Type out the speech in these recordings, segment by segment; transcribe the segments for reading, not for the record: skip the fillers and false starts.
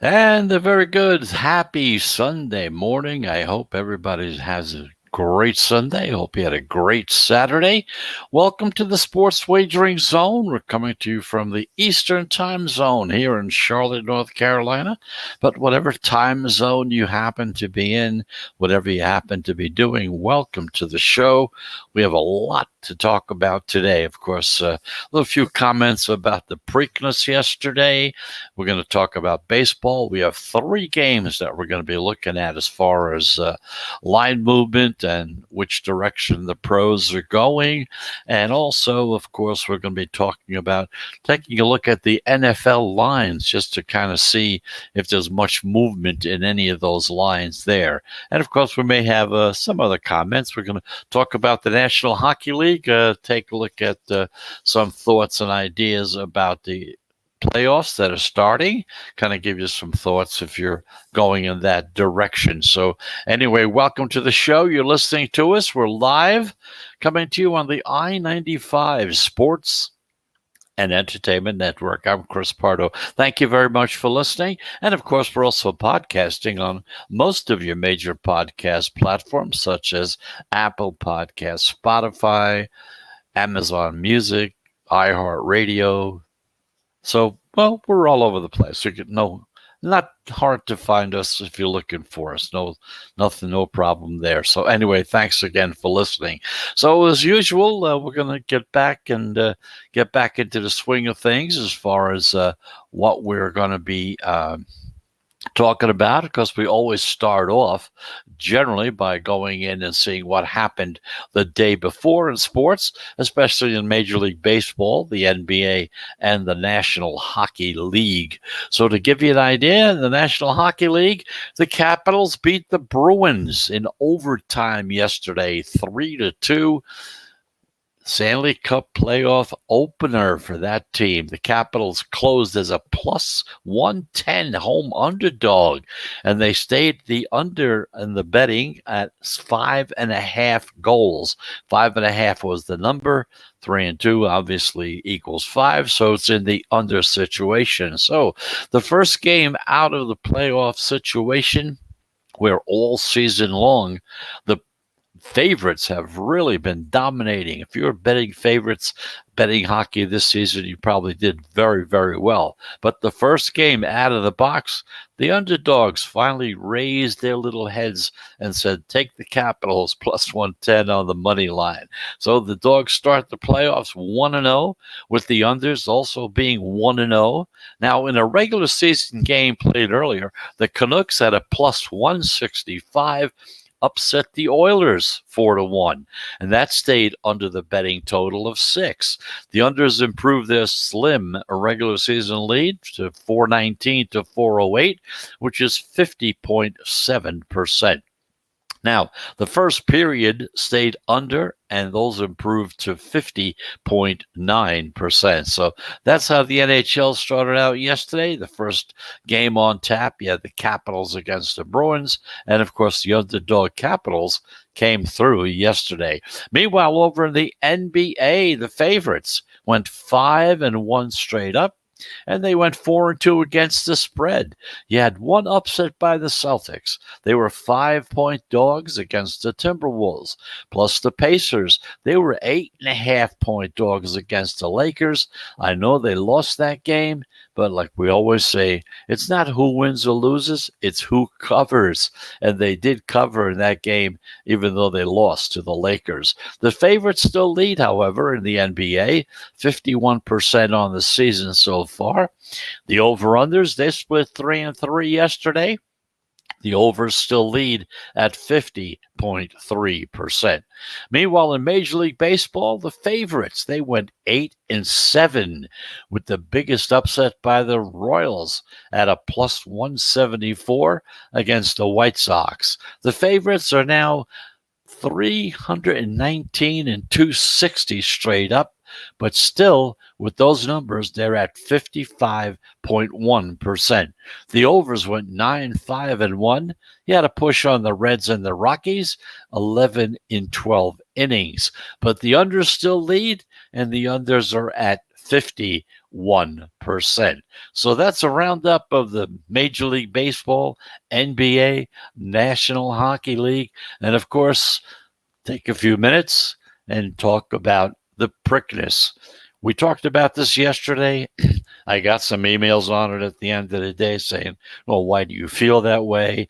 And a very good, happy Sunday morning. I hope everybody has a great Sunday. Hope you had a great Saturday. Welcome to the Sports Wagering Zone. We're coming to you from the Eastern Time Zone here in Charlotte, North Carolina. But whatever time zone you happen to be in, whatever you happen to be doing, welcome to the show. We have a lot to talk about today. Of course, a little few comments about the Preakness yesterday. We're going to talk about baseball. We have three games that we're going to be looking at as far as line movement and which direction the pros are going. And also, of course, we're going to be talking about taking a look at the NFL lines just to kind of see if there's much movement in any of those lines there. And of course, we may have some other comments. We're going to talk about the National Hockey League, take a look at some thoughts and ideas about the playoffs that are starting, kind of give you some thoughts if you're going in that direction. So anyway, welcome to the show. You're listening to us. We're live coming to you on the I-95 Sports and Entertainment Network. I'm Chris Pardo. Thank you very much for listening. And of course, we're also podcasting on most of your major podcast platforms, such as Apple Podcasts, Spotify, Amazon Music, iHeartRadio. So, well, we're all over the place. Not hard to find us if you're looking for us. No problem there. So anyway, thanks again for listening. So as usual, we're going to get back into the swing of things as far as what we're going to be talking about, because we always start off generally by going in and seeing what happened the day before in sports, especially in Major League Baseball, the NBA, and the National Hockey League. So to give you an idea, in the National Hockey League, the Capitals beat the Bruins in overtime yesterday, 3-2. Stanley Cup playoff opener for that team. The Capitals closed as a plus 110 home underdog, and they stayed the under in the betting at 5.5 goals. 5.5 was the number. 3 and 2 obviously equals 5, so it's in the under situation. So the first game out of the playoff situation, where all season long the favorites have really been dominating. If you're betting favorites, betting hockey this season, you probably did very, very well. But the first game out of the box, the underdogs finally raised their little heads and said, take the Capitals plus 110 on the money line. So the dogs start the playoffs 1-0, with the unders also being 1-0. Now, in a regular season game played earlier, the Canucks had a plus 165, upset the Oilers 4-1, and that stayed under the betting total of 6. The unders improved their slim regular season lead to 419 to 408, which is 50.7%. Now, the first period stayed under, and those improved to 50.9%. So that's how the NHL started out yesterday. The first game on tap, you had the Capitals against the Bruins, and of course the underdog Capitals came through yesterday. Meanwhile, over in the NBA, the favorites went 5-1 straight up, and they went 4-2 against the spread. You had one upset by the Celtics. They were 5-point dogs against the Timberwolves. Plus the Pacers, they were 8.5-point dogs against the Lakers. I know they lost that game, but like we always say, it's not who wins or loses, it's who covers. And they did cover in that game, even though they lost to the Lakers. The favorites still lead, however, in the NBA, 51% on the season so far. The over-unders, they split 3-3 yesterday. The overs still lead at 50.3%. Meanwhile, in Major League Baseball, the favorites, they went 8-7, with the biggest upset by the Royals at a plus 174 against the White Sox. The favorites are now 319 and 260 straight up, but still, with those numbers, they're at 55.1%. The overs went 9-5-1. You had a push on the Reds and the Rockies, 11 in 12 innings. But the unders still lead, and the unders are at 50 1%. So that's a roundup of the Major League Baseball, NBA, National Hockey League, and of course, take a few minutes and talk about the prickness. We talked about this yesterday. I got some emails on it at the end of the day saying, well, why do you feel that way?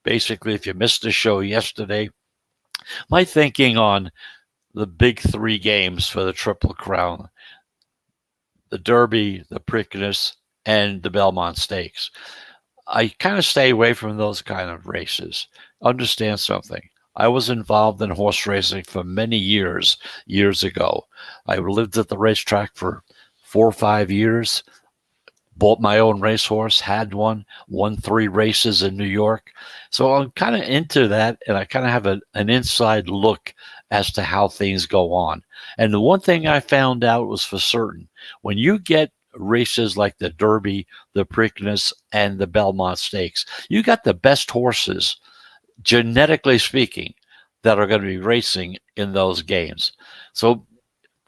Basically, if you missed the show yesterday, my thinking on the big three games for the Triple Crown, the Derby, the Preakness, and the Belmont Stakes. I kind of stay away from those kind of races. Understand something. I was involved in horse racing for many years ago. I lived at the racetrack for 4 or 5 years, bought my own racehorse, had one, won 3 races in New York. So I'm kind of into that, and I kind of have an inside look as to how things go on. And the one thing I found out was for certain, when you get races like the Derby, the Preakness, and the Belmont Stakes, you got the best horses, genetically speaking, that are going to be racing in those games. So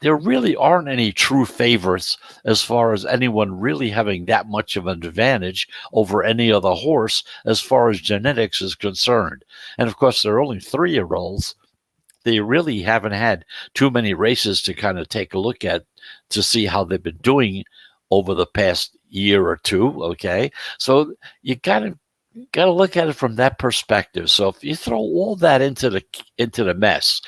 there really aren't any true favorites as far as anyone really having that much of an advantage over any other horse as far as genetics is concerned. And of course, there are only 3-year-olds. They really haven't had too many races to kind of take a look at to see how they've been doing over the past year or two. Okay. So you got to look at it from that perspective. So if you throw all that into the mess,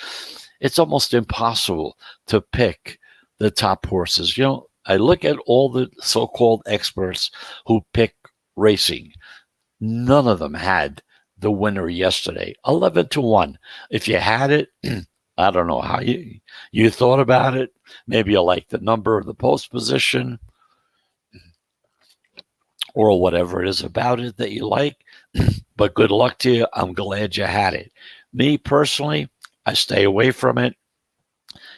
it's almost impossible to pick the top horses. You know, I look at all the so-called experts who pick racing. None of them had the winner yesterday, 11-1. If you had it, I don't know how you thought about it. Maybe you like the number of the post position or whatever it is about it that you like. But good luck to you. I'm glad you had it. Me personally, I stay away from it.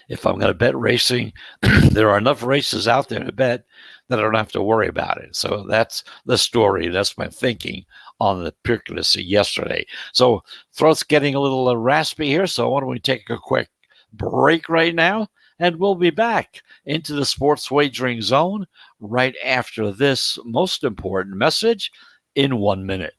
If I'm going to bet racing, there are enough races out there to bet that I don't have to worry about it. So that's the story. That's my thinking on the Preakness yesterday. So throat's getting a little raspy here. So why don't we take a quick break right now? And we'll be back into the sports wagering zone right after this most important message in 1 minute.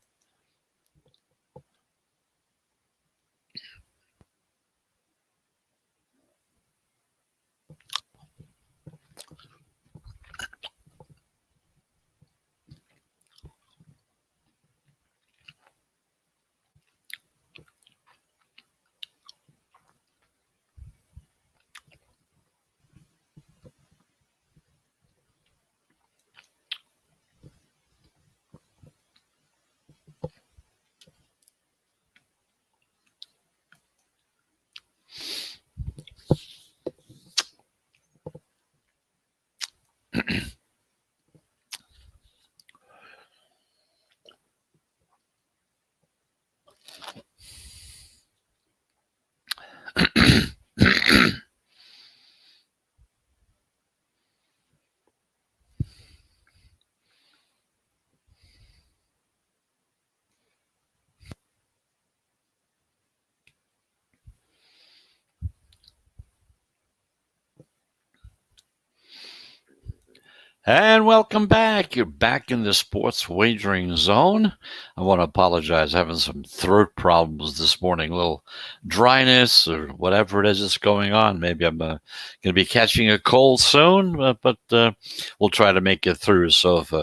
And welcome back. You're back in the sports wagering zone. I want to apologize. Having some throat problems this morning, a little dryness or whatever it is that's going on. Maybe I'm going to be catching a cold soon, but we'll try to make it through. So if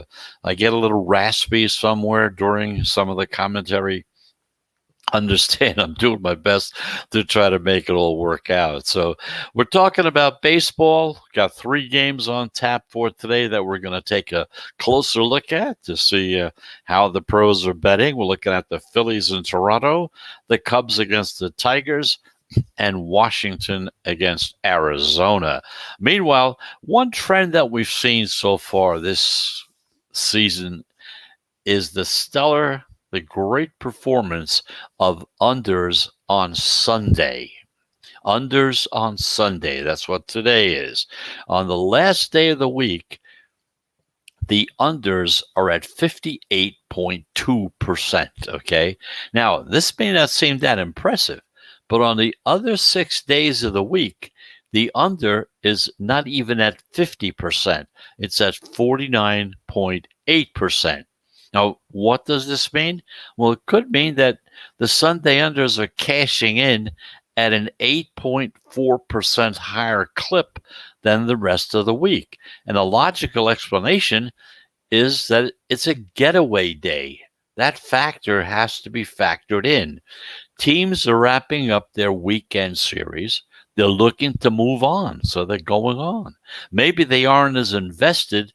I get a little raspy somewhere during some of the commentary, understand I'm doing my best to try to make it all work out. So we're talking about baseball. Got 3 games on tap for today that we're going to take a closer look at to see how the pros are betting. We're looking at the Phillies in Toronto, the Cubs against the Tigers, and Washington against Arizona. Meanwhile, one trend that we've seen so far this season is the great performance of unders on Sunday. Unders on Sunday. That's what today is. On the last day of the week, the unders are at 58.2%. Okay. Now, this may not seem that impressive, but on the other 6 days of the week, The under is not even at 50%. It's at 49.8%. Now, what does this mean? Well, it could mean that the Sunday unders are cashing in at an 8.4% higher clip than the rest of the week. And a logical explanation is that it's a getaway day. That factor has to be factored in. Teams are wrapping up their weekend series. They're looking to move on, so they're going on. Maybe they aren't as invested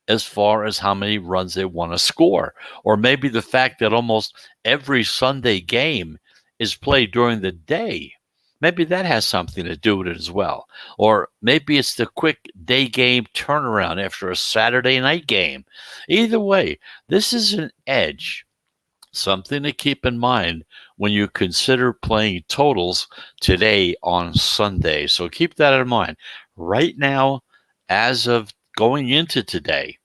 as far as how many runs they want to score. Or maybe the fact that almost every Sunday game is played during the day. Maybe that has something to do with it as well. Or maybe it's the quick day game turnaround after a Saturday night game. Either way, this is an edge, something to keep in mind when you consider playing totals today on Sunday. So keep that in mind. Right now, as of going into today,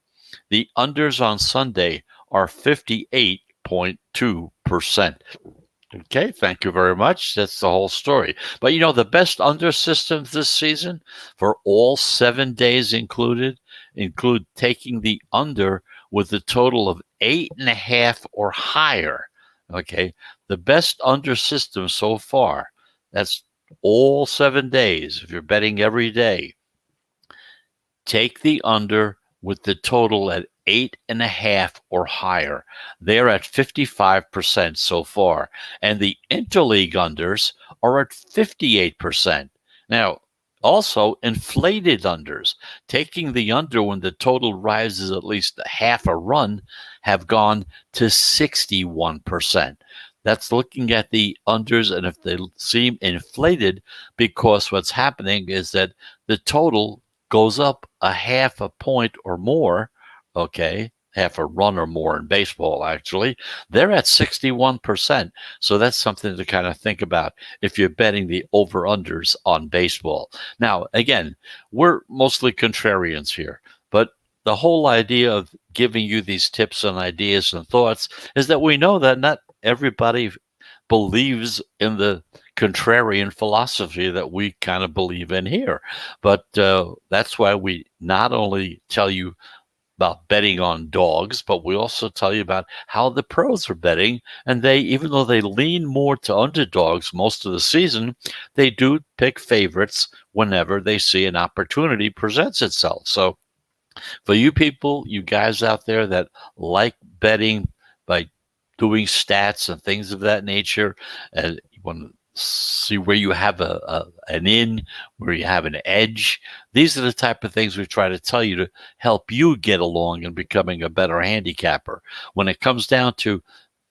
the unders on Sunday are 58.2%. Okay, thank you very much. That's the whole story. But the best under systems this season for all 7 days include taking the under with a total of 8.5 or higher. Okay, the best under system so far. That's all 7 days. If you're betting every day, take the under with the total at 8.5 or higher. They're at 55% so far. And the interleague unders are at 58%. Now, also inflated unders, taking the under when the total rises at least half a run, have gone to 61%. That's looking at the unders, and if they seem inflated, because what's happening is that the total goes up a half a point or more, okay, half a run or more in baseball, actually, they're at 61%. So that's something to kind of think about if you're betting the over-unders on baseball. Now, again, we're mostly contrarians here, but the whole idea of giving you these tips and ideas and thoughts is that we know that not everybody believes in the contrarian philosophy that we kind of believe in here. But that's why we not only tell you about betting on dogs, but we also tell you about how the pros are betting. And they, even though they lean more to underdogs most of the season, they do pick favorites whenever they see an opportunity presents itself. So for you people, you guys out there that like betting by doing stats and things of that nature, and you want to see where you have an in, where you have an edge. These are the type of things we try to tell you to help you get along in becoming a better handicapper. When it comes down to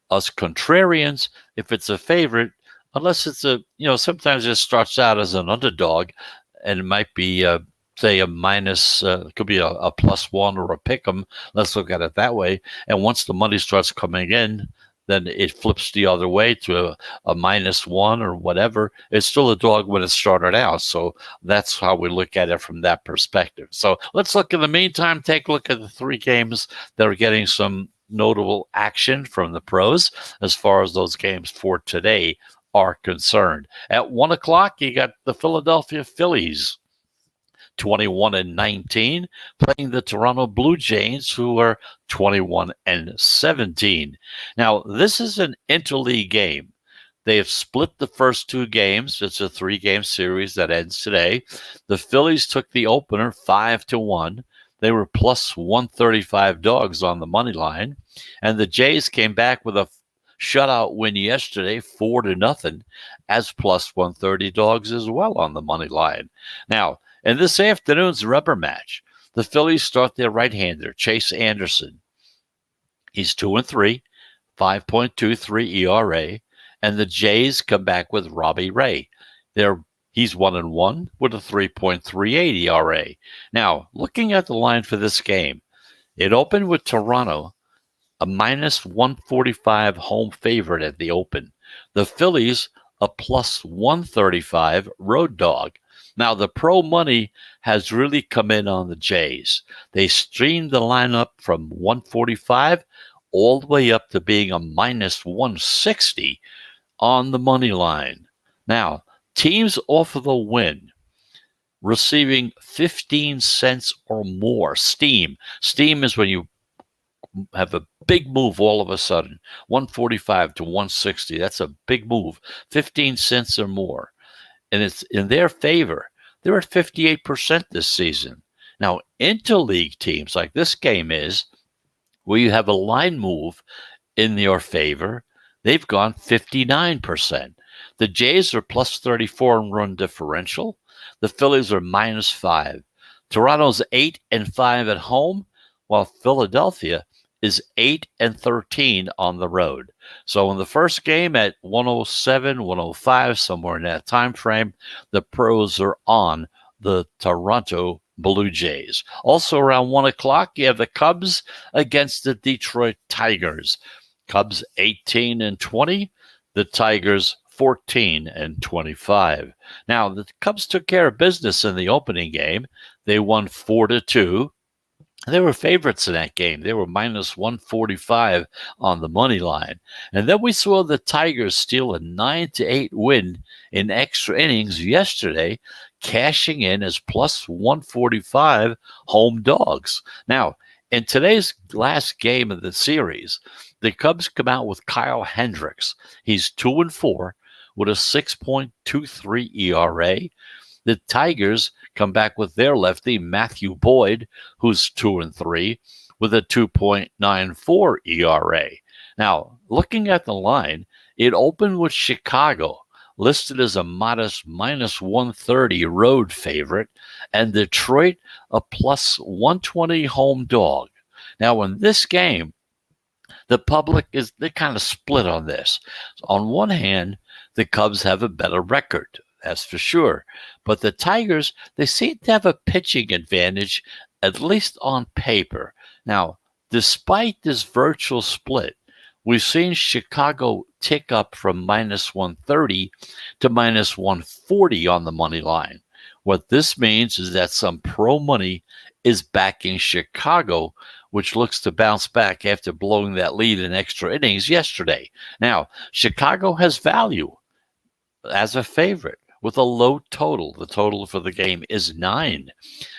us contrarians, if it's a favorite, unless it's sometimes it starts out as an underdog, and it might be say a minus, it could be a +1 or a pick 'em. Let's look at it that way. And once the money starts coming in, then it flips the other way to a -1 or whatever. It's still a dog when it started out. So that's how we look at it from that perspective. So let's look in the meantime, take a look at the 3 games that are getting some notable action from the pros as far as those games for today are concerned. At 1 o'clock, you got the Philadelphia Phillies, 21-19, playing the Toronto Blue Jays, who are 21-17. Now, this is an interleague game. They have split the first 2 games. It's a 3-game series that ends today. The Phillies took the opener 5-1. They were plus 135 dogs on the money line. And the Jays came back with a shutout win yesterday, 4-0, as plus 130 dogs as well on the money line. Now, in this afternoon's rubber match, the Phillies start their right-hander, Chase Anderson. He's 2-3, 5.23 ERA, and the Jays come back with Robbie Ray. He's 1-1 with a 3.38 ERA. Now, looking at the line for this game, it opened with Toronto, a -145 home favorite at the open. The Phillies, a +135 road dog. Now, the pro money has really come in on the Jays. They streamed the lineup from 145 all the way up to being a -160 on the money line. Now, teams off of the win. receiving 15 cents or more. Steam is when you have a big move all of a sudden, 145 to 160. That's a big move, 15 cents or more. And it's in their favor. They're at 58% this season. Now, interleague teams like this game is, where you have a line move in your favor, they've gone 59%. The Jays are plus 34 in run differential. The Phillies are minus 5. Toronto's 8-5 at home, while Philadelphia is 8-13 on the road. So in the first game at 107, 105, somewhere in that time frame, the pros are on the Toronto Blue Jays. Also around 1 o'clock, you have the Cubs against the Detroit Tigers. Cubs 18-20, the Tigers 14-25. Now, the Cubs took care of business in the opening game. They won 4-2. They were favorites in that game. They were minus 145 on the money line. And then we saw the Tigers steal a 9-8 win in extra innings yesterday, cashing in as plus 145 home dogs. Now, in today's last game of the series, the Cubs come out with Kyle Hendricks. He's 2-4 with a 6.23 ERA. The Tigers come back with their lefty, Matthew Boyd, who's 2-3 with a 2.94 ERA. Now, looking at the line, it opened with Chicago, listed as a modest minus 130 road favorite, and Detroit a plus 120 home dog. Now, in this game, the public they're kind of split on this. On one hand, the Cubs have a better record, that's for sure. But the Tigers, they seem to have a pitching advantage, at least on paper. Now, despite this virtual split, we've seen Chicago tick up from minus 130 to minus 140 on the money line. What this means is that some pro money is backing Chicago, which looks to bounce back after blowing that lead in extra innings yesterday. Now, Chicago has value as a favorite with a low total. The total for the game is 9.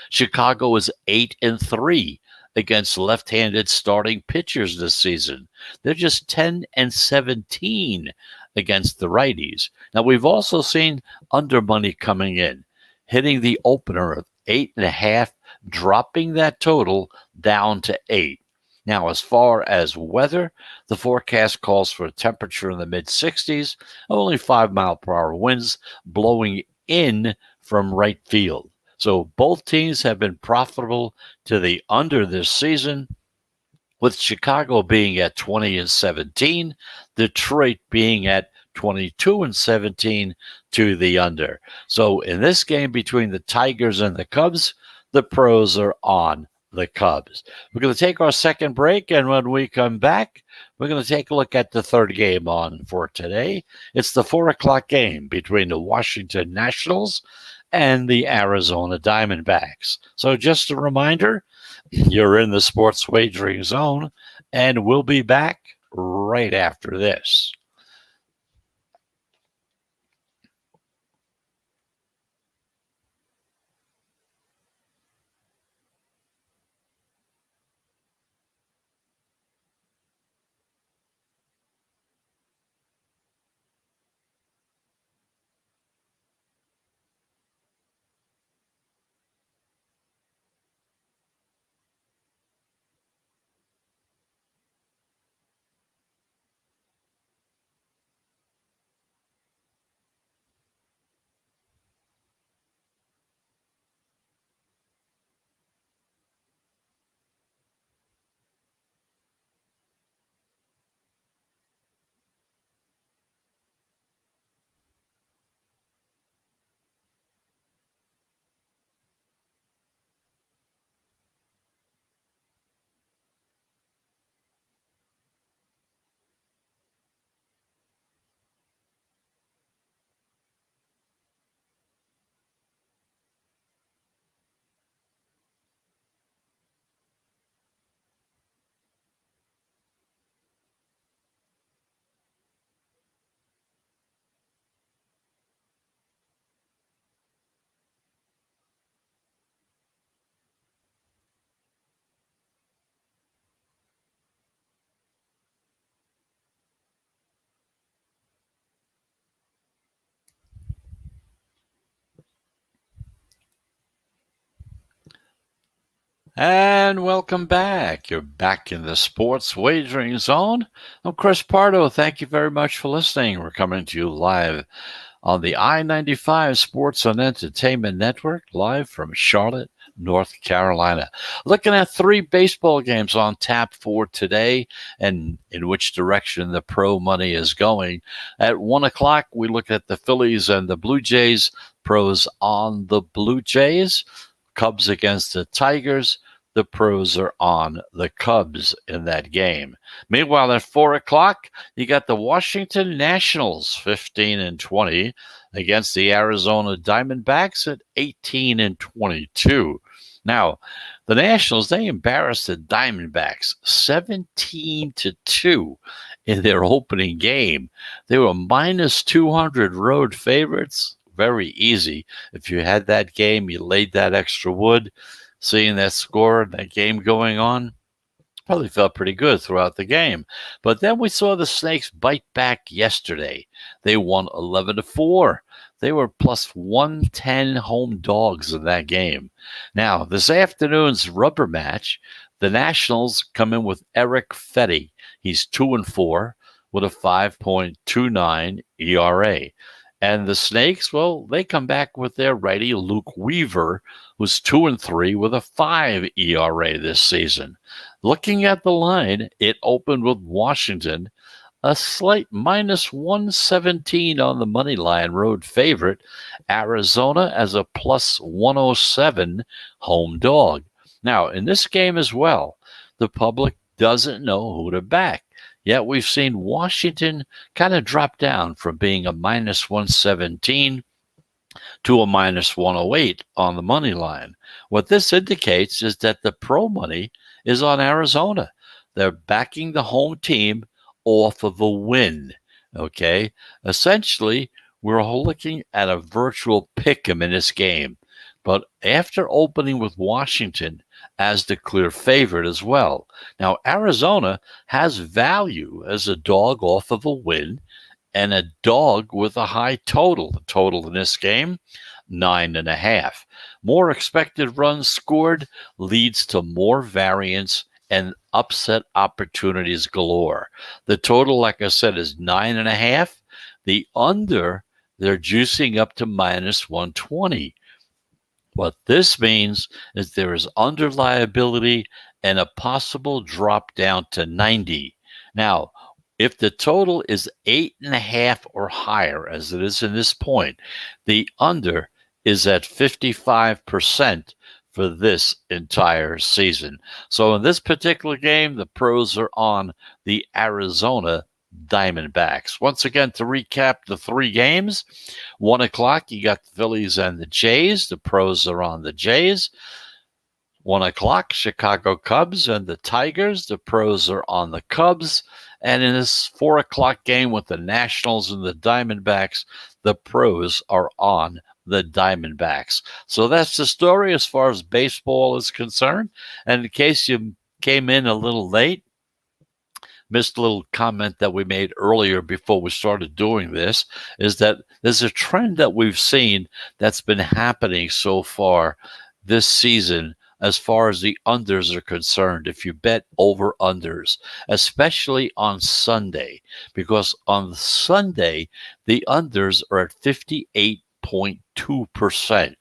Chicago is 8-3 against left-handed starting pitchers this season. They're just 10-17 against the righties. Now, we've also seen under money coming in, hitting the opener of 8.5, dropping that total down to 8. Now, as far as weather, the forecast calls for a temperature in the mid-60s, only 5-mile-per-hour winds blowing in from right field. So both teams have been profitable to the under this season, with Chicago being at 20-17, Detroit being at 22-17 to the under. So in this game between the Tigers and the Cubs, the pros are on the Cubs. We're going to take our second break, and when we come back, we're going to take a look at the third game on for today. It's the 4 o'clock game between the Washington Nationals and the Arizona Diamondbacks. So just a reminder, you're in the sports wagering zone, and we'll be back right after this. And welcome back. You're back in the sports wagering zone. I'm Chris Pardo. Thank you very much for listening. We're coming to you live on the I-95 Sports and Entertainment Network, live from Charlotte, North Carolina. Looking at 3 baseball games on tap for today and in which direction the pro money is going. At 1 o'clock, we look at the Phillies and the Blue Jays. Pros on the Blue Jays. Cubs against the Tigers. The pros are on the Cubs in that game. Meanwhile, at 4 o'clock, you got the Washington Nationals, 15-20, against the Arizona Diamondbacks at 18-22. Now, the Nationals, they embarrassed the Diamondbacks 17-2 in their opening game. They were minus 200 road favorites. Very easy. If you had that game, you laid that extra wood. Seeing that score, that game going on, probably felt pretty good throughout the game. But then we saw the Snakes bite back yesterday. They won 11-4. They were plus 110 home dogs in that game. Now, this afternoon's rubber match, the Nationals come in with Eric Fetty. He's 2-4 with a 5.29 ERA. And the Snakes, well, they come back with their righty Luke Weaver, who's 2-3 with a 5 ERA this season. Looking at the line, it opened with Washington, a slight minus 117 on the money line road favorite. Arizona as a plus 107 home dog. Now, in this game as well, the public doesn't know who to back. Yet we've seen Washington kind of drop down from being a minus 117 to a minus 108 on the money line. What this indicates is that the pro money is on Arizona. They're backing the home team off of a win. Okay? Essentially, we're looking at a virtual pick-em in this game. But after opening with Washington as the clear favorite as well. Now, Arizona has value as a dog off of a win and a dog with a high total. The total in this game, 9.5. More expected runs scored leads to more variance and upset opportunities galore. The total, like I said, is 9.5. The under, they're juicing up to minus 120. What this means is there is under liability and a possible drop down to 90. Now, if the total is 8.5 or higher, as it is in this point, the under is at 55% for this entire season. So in this particular game, the pros are on the Arizona Diamondbacks. Once again, to recap the 3 games, 1 o'clock, you got the Phillies and the Jays. The pros are on the Jays. 1 o'clock, Chicago Cubs and the Tigers. The pros are on the Cubs. And in this 4 o'clock game with the Nationals and the Diamondbacks, the pros are on the Diamondbacks. So that's the story as far as baseball is concerned. And in case you came in a little late, missed a little comment that we made earlier before we started doing this, is that there's a trend that we've seen that's been happening so far this season as far as the unders are concerned. If you bet over unders, especially on Sunday, because on Sunday, the unders are at 58.2%.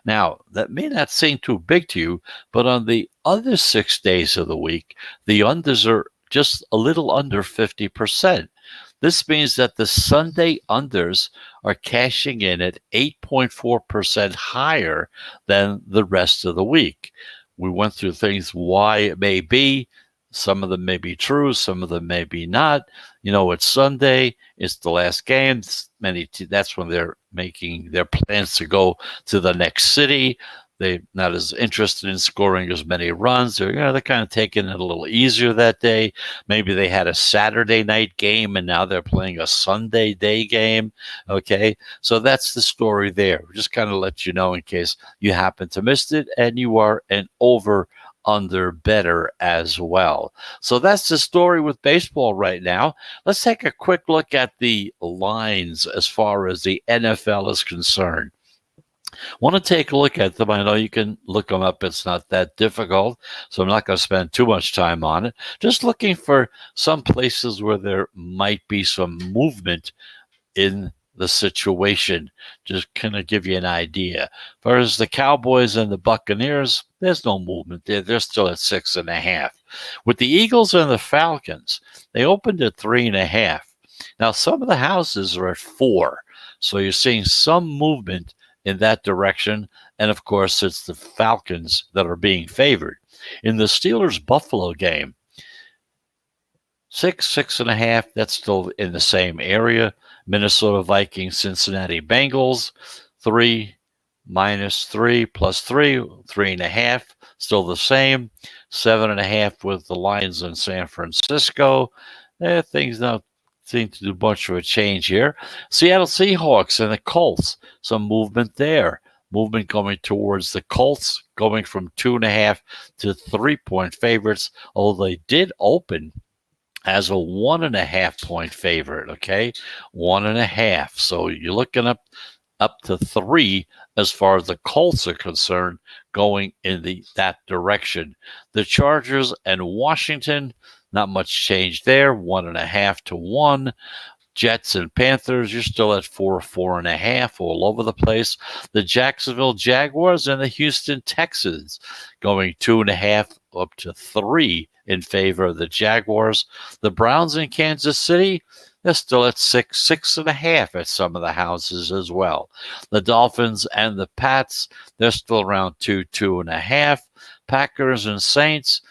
Now, that may not seem too big to you, but on the other 6 days of the week, the unders are just a little under 50%. This means that the Sunday unders are cashing in at 8.4% higher than the rest of the week. We went through things why it may be. Some of them may be true, some of them may be not. You know, it's Sunday, it's the last game. That's when they're making their plans to go to the next city. They're not as interested in scoring as many runs. They're kind of taking it a little easier that day. Maybe they had a Saturday night game and now they're playing a Sunday day game. Okay, so that's the story there. Just kind of let you know in case you happen to miss it and you are an over-under better as well. So that's the story with baseball right now. Let's take a quick look at the lines as far as the NFL is concerned. Want to take a look at them. I know you can look them up. It's not that difficult, so I'm not going to spend too much time on it. Just looking for some places where there might be some movement in the situation. Just kind of give you an idea. Whereas the Cowboys and the Buccaneers, there's no movement there. They're still at 6.5. With the Eagles and the Falcons, they opened at 3.5. Now, some of the houses are at 4. So you're seeing some movement in that direction. And of course, it's the Falcons that are being favored. In the Steelers Buffalo game, 6.5, that's still in the same area. Minnesota Vikings, Cincinnati Bengals, 3, -3, +3, 3.5, still the same. 7.5 with the Lions in San Francisco. Things don't seem to do much of a change here. Seattle Seahawks and the Colts, some movement there. Movement going towards the Colts, going from 2.5 to 3-point favorites, although they did open as a 1.5-point favorite. Okay, 1.5. So you're looking up to 3 as far as the Colts are concerned, going in that direction. The Chargers and Washington, not much change there. 1.5 to 1. Jets and Panthers, you're still at 4, 4.5, all over the place. The Jacksonville Jaguars and the Houston Texans going 2.5 up to 3 in favor of the Jaguars. The Browns in Kansas City, they're still at 6, 6.5 at some of the houses as well. The Dolphins and the Pats, they're still around 2, 2.5. Packers and Saints,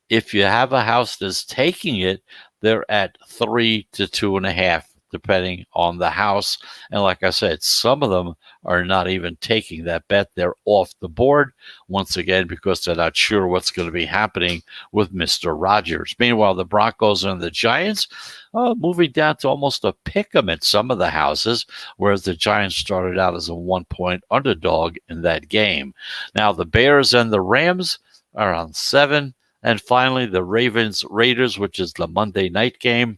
if you have a house that's taking it, they're at 3 to 2.5, depending on the house. And like I said, some of them are not even taking that bet. They're off the board once again because they're not sure what's going to be happening with Mr. Rodgers. Meanwhile, the Broncos and the Giants moving down to almost a pick 'em at some of the houses, whereas the Giants started out as a 1-point underdog in that game. Now, the Bears and the Rams are on 7. And finally, the Ravens-Raiders, which is the Monday night game,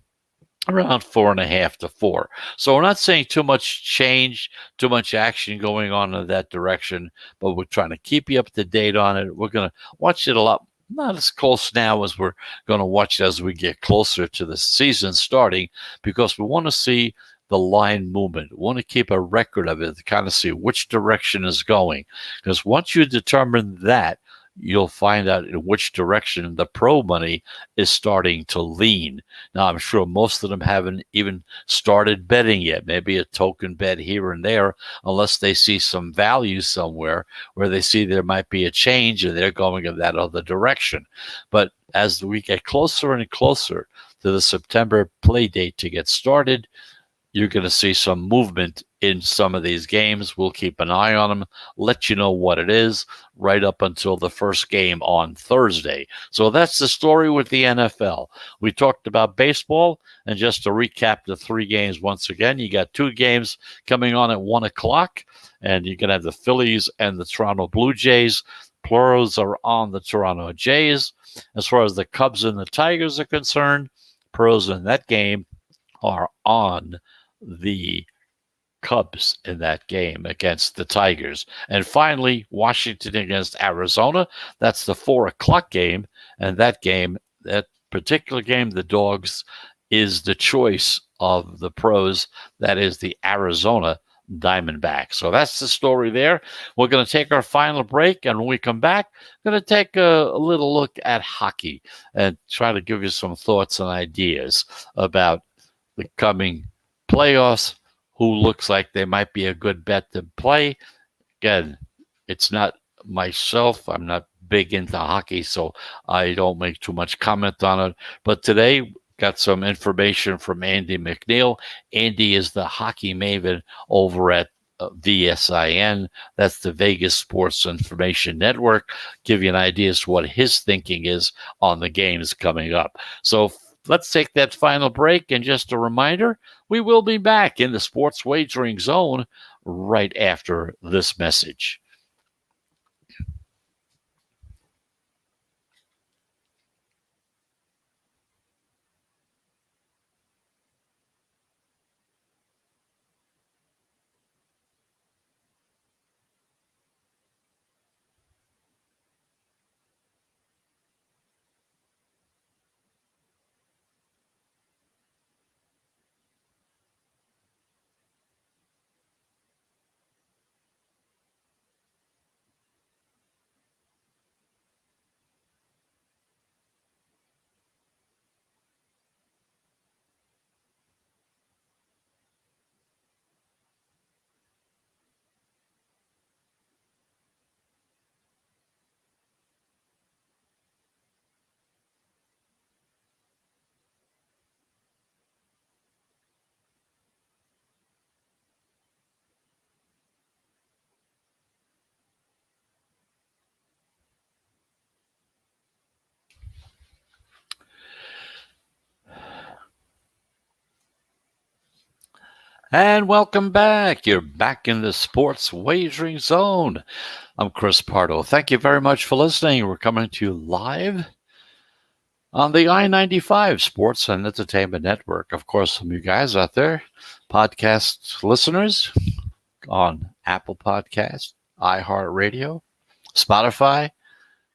around 4.5 to 4. So we're not saying too much change, too much action going on in that direction, but we're trying to keep you up to date on it. We're going to watch it a lot, not as close now as we're going to watch it as we get closer to the season starting, because we want to see the line movement. We want to keep a record of it to kind of see which direction is going. Because once you determine that, you'll find out in which direction the pro money is starting to lean. Now, I'm sure most of them haven't even started betting yet, maybe a token bet here and there, unless they see some value somewhere where they see there might be a change and they're going in that other direction. But as we get closer and closer to the September play date to get started, you're going to see some movement in some of these games. We'll keep an eye on them, let you know what it is right up until the first game on Thursday. So that's the story with the NFL. We talked about baseball, and just to recap the 3 games once again, you got 2 games coming on at 1 o'clock, and you're going to have the Phillies and the Toronto Blue Jays. Plurals are on the Toronto Jays. As far as the Cubs and the Tigers are concerned, pros in that game are on the Cubs in that game against the Tigers. And finally, Washington against Arizona. That's the 4 o'clock game. And that particular game, the Dogs is the choice of the pros. That is the Arizona Diamondbacks. So that's the story there. We're going to take our final break. And when we come back, we're going to take a little look at hockey and try to give you some thoughts and ideas about the coming playoffs, who looks like they might be a good bet to play. Again, it's not myself. I'm not big into hockey, so I don't make too much comment on it. But today, got some information from Andy McNeil. Andy is the hockey maven over at VSIN. That's the Vegas Sports Information Network. Give you an idea as to what his thinking is on the games coming up. So let's take that final break. And just a reminder, we will be back in the Sports Wagering Zone right after this message. And welcome back. You're back in the sports wagering zone. I'm Chris Pardo. Thank you very much for listening. We're coming to you live on the I-95 Sports and Entertainment Network. Of course, some of you guys out there, podcast listeners on Apple Podcasts, iHeartRadio, Spotify,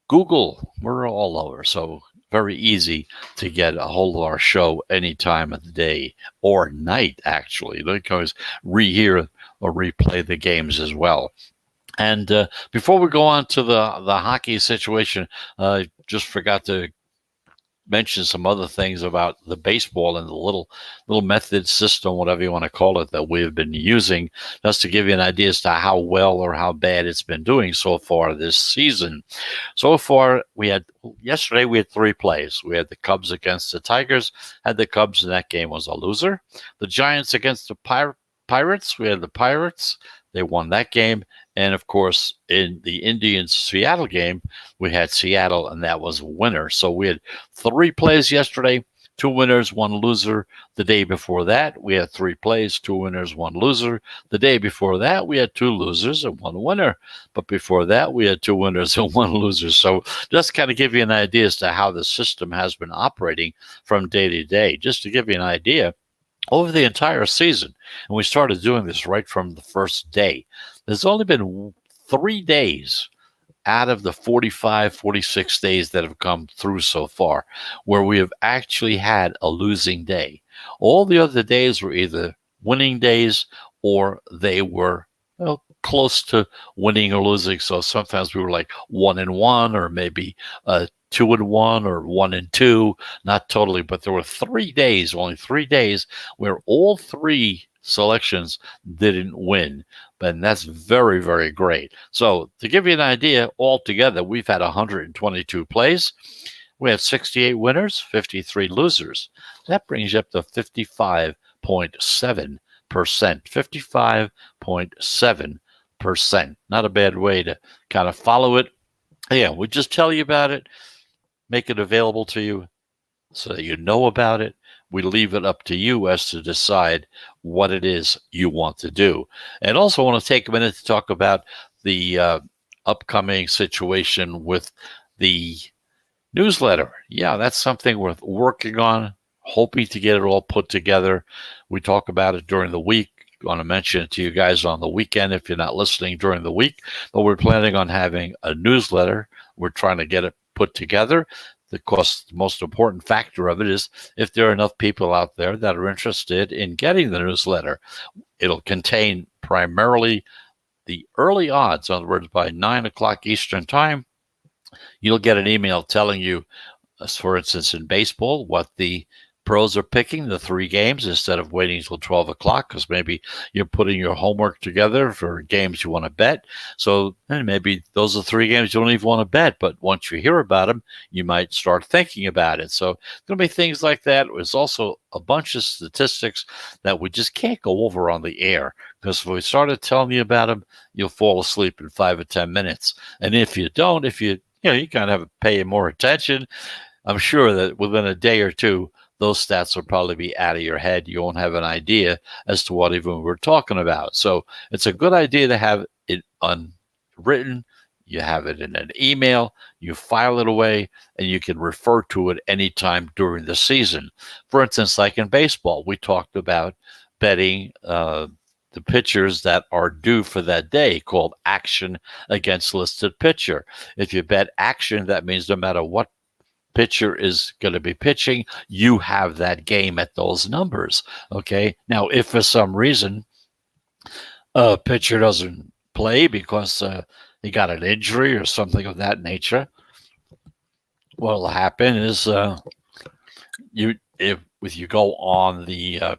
Google. We're all over. So very easy to get a hold of our show any time of the day or night, actually. You can always rehear or replay the games as well. And before we go on to the hockey situation, I just forgot to mention some other things about the baseball and the little method system, whatever you want to call it, that we've been using, just to give you an idea as to how well or how bad it's been doing so far this season. So far, yesterday we had 3 plays. We had the Cubs against the Tigers. Had the Cubs, and that game was a loser. The Giants against the Pirates. We had the Pirates. They won that game. And of course, in the Indians-Seattle game, we had Seattle, and that was a winner. So we had 3 plays yesterday, 2 winners, 1 loser. The day before that, we had 3 plays, 2 winners, 1 loser. The day before that, we had 2 losers and 1 winner. But before that, we had 2 winners and 1 loser. So just kind of give you an idea as to how the system has been operating from day to day. Just to give you an idea, over the entire season, and we started doing this right from the first day, there's only been 3 days out of the 45, 46 days that have come through so far where we have actually had a losing day. All the other days were either winning days or they were close to winning or losing. So sometimes we were like 1-1 or maybe 2-1 or 1-2, not totally, but there were 3 days, only 3 days, where all 3 selections didn't win. And that's very, very great. So to give you an idea, altogether, we've had 122 plays. We had 68 winners, 53 losers. That brings you up to 55.7%. 55.7%. Not a bad way to kind of follow it. Yeah, we just tell you about it, make it available to you so that you know about it. We leave it up to you as to decide what it is you want to do. And also want to take a minute to talk about the upcoming situation with the newsletter. Yeah, that's something we're working on, hoping to get it all put together. We talk about it during the week. I want to mention it to you guys on the weekend if you're not listening during the week. But we're planning on having a newsletter. We're trying to get it put together. Of course, the most important factor of it is if there are enough people out there that are interested in getting the newsletter. It'll contain primarily the early odds. In other words, by 9 o'clock Eastern time, you'll get an email telling you, for instance, in baseball, what the pros are picking, the 3 games, instead of waiting until 12 o'clock, because maybe you're putting your homework together for games you want to bet. So maybe those are 3 games you don't even want to bet, but once you hear about them, you might start thinking about it. So it's going to be things like that. There's also a bunch of statistics that we just can't go over on the air, because if we started telling you about them, you'll fall asleep in 5 or 10 minutes. And if you don't, you kind of have to pay more attention, I'm sure that within a day or two, those stats will probably be out of your head. You won't have an idea as to what even we're talking about. So it's a good idea to have it unwritten. You have it in an email, you file it away, and you can refer to it anytime during the season. For instance, like in baseball, we talked about betting the pitchers that are due for that day, called action against listed pitcher. If you bet action, that means no matter what pitcher is going to be pitching, you have that game at those numbers. Okay. Now, if for some reason a pitcher doesn't play because he got an injury or something of that nature, what will happen is if you go on the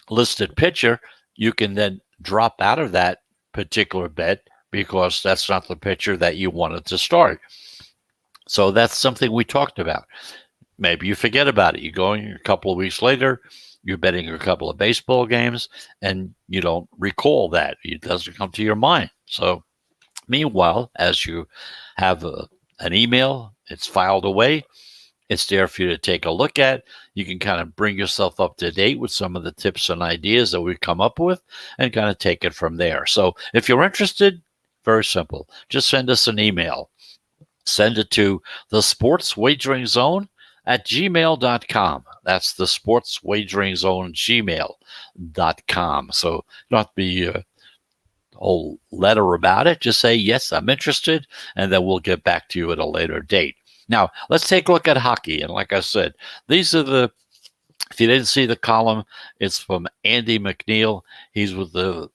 listed pitcher, you can then drop out of that particular bet because that's not the pitcher that you wanted to start. So that's something we talked about. Maybe you forget about it. You go in a couple of weeks later, you're betting a couple of baseball games, and you don't recall that. It doesn't come to your mind. So meanwhile, as you have an email, it's filed away, It's there for you to take a look at. You can kind of bring yourself up to date with some of the tips and ideas that we've come up with and kind of take it from there. So if you're interested, very simple. Just send us an email. Send it to the Sports Wagering Zone at gmail.com. That's the Sports Wagering Zone gmail.com. So you don't have to be a whole letter about it. Just say, yes, I'm interested, and then we'll get back to you at a later date. Now, let's take a look at hockey. And like I said, these are the, if you didn't see the column, it's from Andy McNeil. He's with the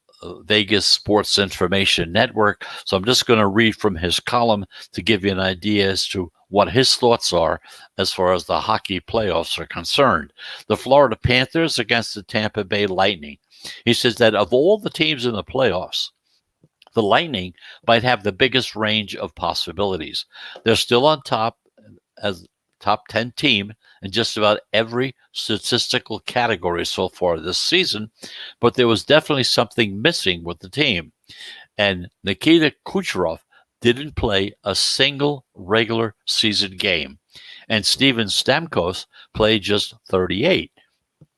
Vegas Sports Information Network. So I'm just going to read from his column to give you an idea as to what his thoughts are as far as the hockey playoffs are concerned. The Florida Panthers against the Tampa Bay Lightning. He says that of all the teams in the playoffs, the Lightning might have the biggest range of possibilities. They're still on top as top 10 team in just about every statistical category so far this season, but there was definitely something missing with the team. And Nikita Kucherov didn't play a single regular season game, and Steven Stamkos played just 38.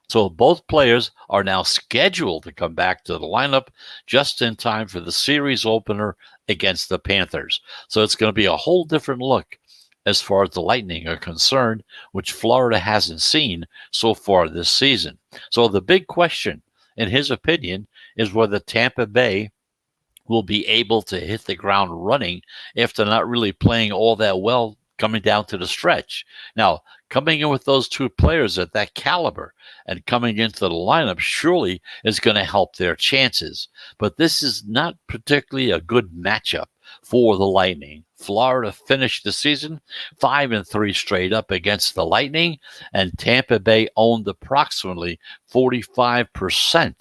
So both players are now scheduled to come back to the lineup just in time for the series opener against the Panthers. So it's going to be a whole different look as far as the Lightning are concerned, which Florida hasn't seen so far this season. So the big question, in his opinion, is whether Tampa Bay will be able to hit the ground running after not really playing all that well coming down to the stretch. Now, coming in with those two players at that caliber and coming into the lineup surely is going to help their chances. But this is not particularly a good matchup for the Lightning. Florida finished the season 5-3 straight up against the Lightning, and Tampa Bay owned approximately 45%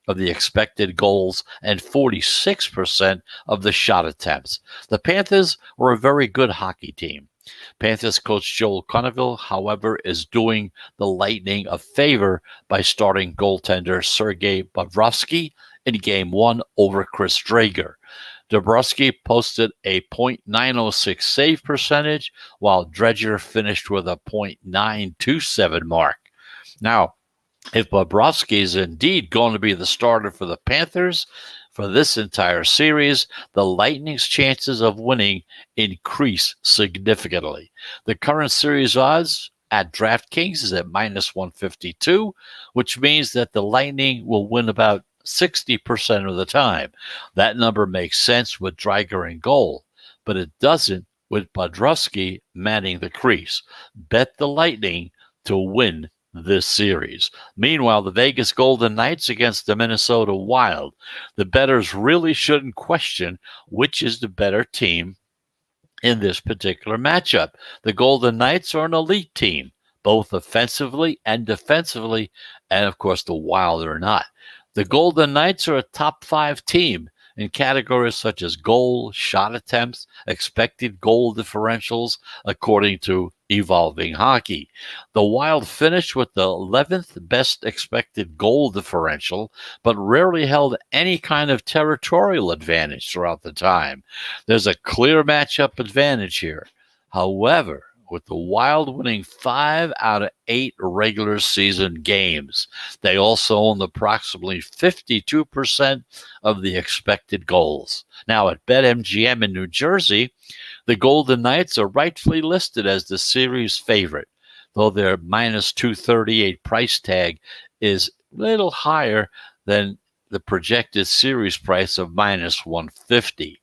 of the expected goals and 46% of the shot attempts. The Panthers were a very good hockey team. Panthers coach Joel Conneville, however, is doing the Lightning a favor by starting goaltender Sergei Bobrovsky in Game 1 over Chris Drager. Bobrovsky posted a .906 save percentage, while Dredger finished with a .927 mark. Now, if Bobrovsky is indeed going to be the starter for the Panthers for this entire series, the Lightning's chances of winning increase significantly. The current series odds at DraftKings is at -152, which means that the Lightning will win about 60% of the time. That number makes sense with Dreiger in goal, but it doesn't with Bobrovsky manning the crease. Bet the Lightning to win this series. Meanwhile, the Vegas Golden Knights against the Minnesota Wild. The bettors really shouldn't question which is the better team in this particular matchup. The Golden Knights are an elite team, both offensively and defensively, and of course the Wild are not. The Golden Knights are a top 5 team in categories such as goal, shot attempts, expected goal differentials, according to Evolving Hockey. The Wild finished with the 11th best expected goal differential, but rarely held any kind of territorial advantage throughout the time. There's a clear matchup advantage here. However, with the Wild winning 5 out of 8 regular season games, they also own approximately 52% of the expected goals. Now, at BetMGM in New Jersey, the Golden Knights are rightfully listed as the series favorite, though their -238 price tag is a little higher than the projected series price of -150.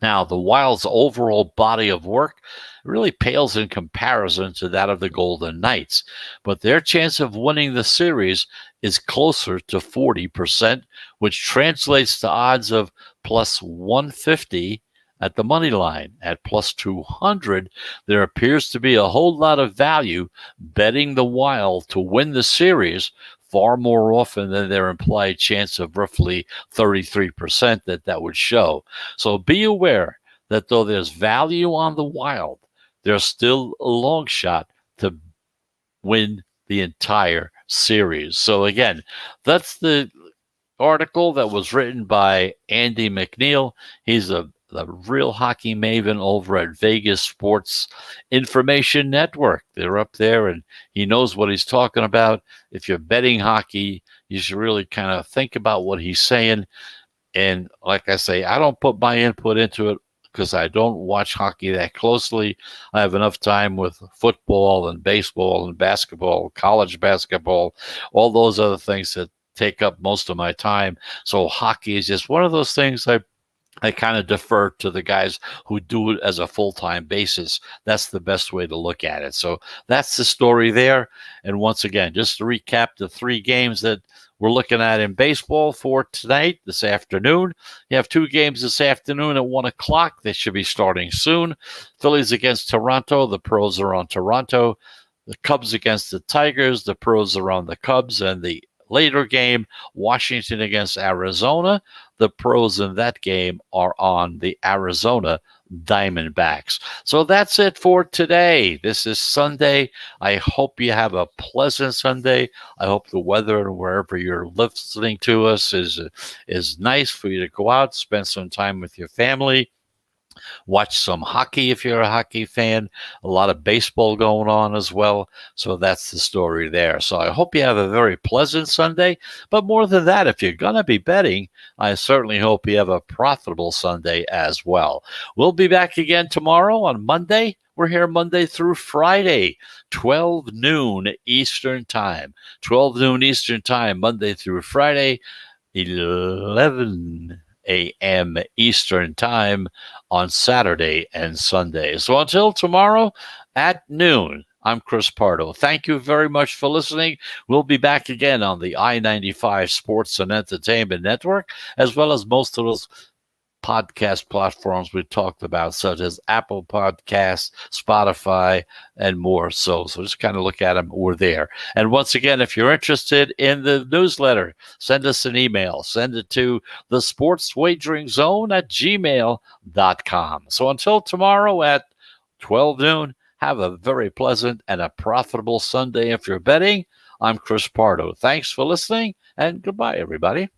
Now, the Wild's overall body of work really pales in comparison to that of the Golden Knights, but their chance of winning the series is closer to 40%, which translates to odds of +150 at the money line. At +200, there appears to be a whole lot of value betting the Wild to win the series far more often than their implied chance of roughly 33% that would show. So be aware that though there's value on the Wild, there's still a long shot to win the entire series. So again, that's the article that was written by Andy McNeil. He's the the real hockey maven over at Vegas Sports Information Network. They're up there, and he knows what he's talking about. If you're betting hockey, you should really kind of think about what he's saying. And like I say, I don't put my input into it because I don't watch hockey that closely. I have enough time with football and baseball and basketball, college basketball, all those other things that take up most of my time. So hockey is just one of those things I kind of defer to the guys who do it as a full-time basis. That's the best way to look at it. So that's the story there. And once again, just to recap the 3 games that we're looking at in baseball for tonight, this afternoon. You have 2 games this afternoon at 1 o'clock. They should be starting soon. Phillies against Toronto. The pros are on Toronto. The Cubs against the Tigers. The pros are on the Cubs. And the later game, Washington against Arizona. The pros in that game are on the Arizona Diamondbacks. So that's it for today. This is Sunday. I hope you have a pleasant Sunday. I hope the weather wherever you're listening to us is nice for you to go out, spend some time with your family. Watch some hockey if you're a hockey fan. A lot of baseball going on as well. So that's the story there. So I hope you have a very pleasant Sunday. But more than that, if you're going to be betting, I certainly hope you have a profitable Sunday as well. We'll be back again tomorrow on Monday. We're here Monday through Friday, 12 noon Eastern Time. 12 noon Eastern Time, Monday through Friday, 11 a.m. Eastern Time on Saturday and Sunday. So until tomorrow at noon, I'm Chris Pardo. Thank you very much for listening. We'll be back again on the I-95 Sports and Entertainment Network, as well as most of those podcast platforms we talked about, such as Apple Podcasts, Spotify, and more. So just kind of look at them. We're there. And once again, if you're interested in the newsletter, send us an email. Send it to the Sports Wagering Zone at gmail.com. So until tomorrow at 12 noon, have a very pleasant and a profitable Sunday if you're betting. I'm Chris Pardo. Thanks for listening, and goodbye, everybody.